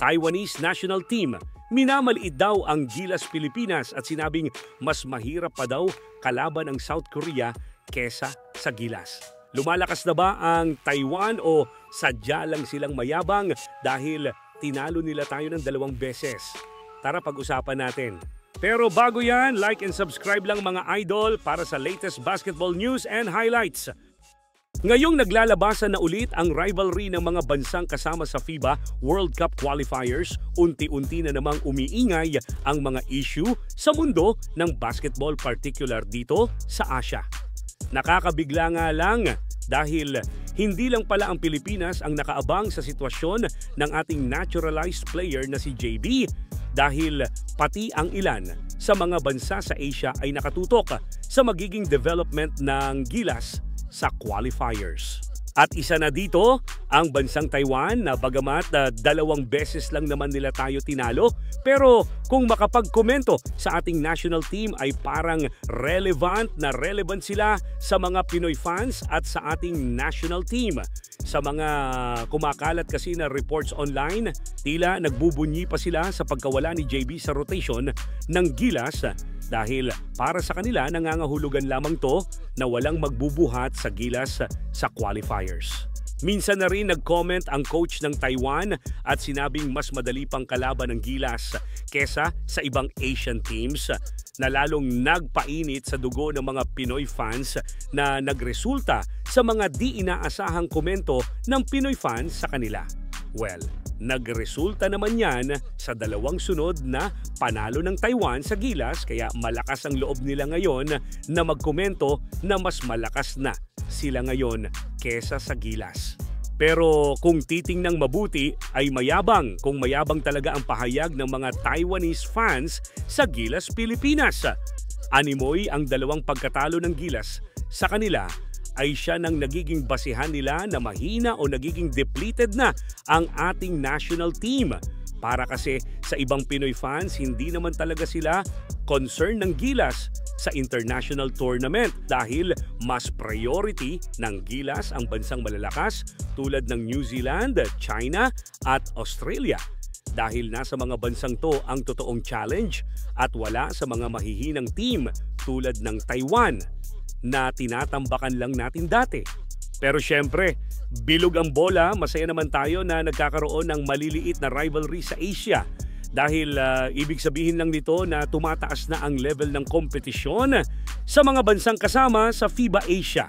Taiwanese national team. Minamaliit daw ang Gilas Pilipinas at sinabing mas mahirap pa daw kalaban ang South Korea kesa sa Gilas. Lumalakas na ba ang Taiwan o sadya lang silang mayabang dahil tinalo nila tayo ng 2 beses? Tara pag-usapan natin. Pero bago yan, like and subscribe lang mga idol para sa latest basketball news and highlights. Ngayong naglalabasan na ulit ang rivalry ng mga bansang kasama sa FIBA World Cup qualifiers, unti-unti na namang umiingay ang mga issue sa mundo ng basketball, particular dito sa Asia. Nakakabigla nga lang dahil hindi lang pala ang Pilipinas ang nakaabang sa sitwasyon ng ating naturalized player na si JB, dahil pati ang ilan sa mga bansa sa Asia ay nakatutok sa magiging development ng Gilas sa qualifiers. At isa na dito ang bansang Taiwan na bagamat 2 beses lang naman nila tayo tinalo, pero kung makapagkomento sa ating national team ay parang relevant sila sa mga Pinoy fans at sa ating national team. Sa mga kumakalat kasi na reports online, tila nagbubunyi pa sila sa pagkawala ni JB sa rotation ng Gilas dahil para sa kanila nangangahulugan lamang to na walang magbubuhat sa Gilas sa qualifiers. Minsan na rin nag-comment ang coach ng Taiwan at sinabing mas madali pang kalaban ng Gilas kesa sa ibang Asian teams na lalong nagpainit sa dugo ng mga Pinoy fans na nagresulta sa mga di inaasahang komento ng Pinoy fans sa kanila. Well, nagresulta naman yan sa 2 sunod na panalo ng Taiwan sa Gilas, kaya malakas ang loob nila ngayon na magkomento na mas malakas na sila ngayon kesa sa Gilas. Pero kung titingnang mabuti ay mayabang, kung mayabang talaga ang pahayag ng mga Taiwanese fans sa Gilas Pilipinas. Animoy ang 2 pagkatalo ng Gilas sa kanila ay siya nang nagiging basihan nila na mahina o nagiging depleted na ang ating national team. Para kasi sa ibang Pinoy fans, hindi naman talaga sila concern ng Gilas sa international tournament dahil mas priority ng Gilas ang bansang malalakas tulad ng New Zealand, China at Australia. Dahil nasa mga bansang to ang totoong challenge at wala sa mga mahihinang team tulad ng Taiwan na tinatambakan lang natin dati. Pero syempre, bilog ang bola, masaya naman tayo na nagkakaroon ng maliliit na rivalry sa Asia. Dahil ibig sabihin lang nito na tumataas na ang level ng kompetisyon sa mga bansang kasama sa FIBA Asia.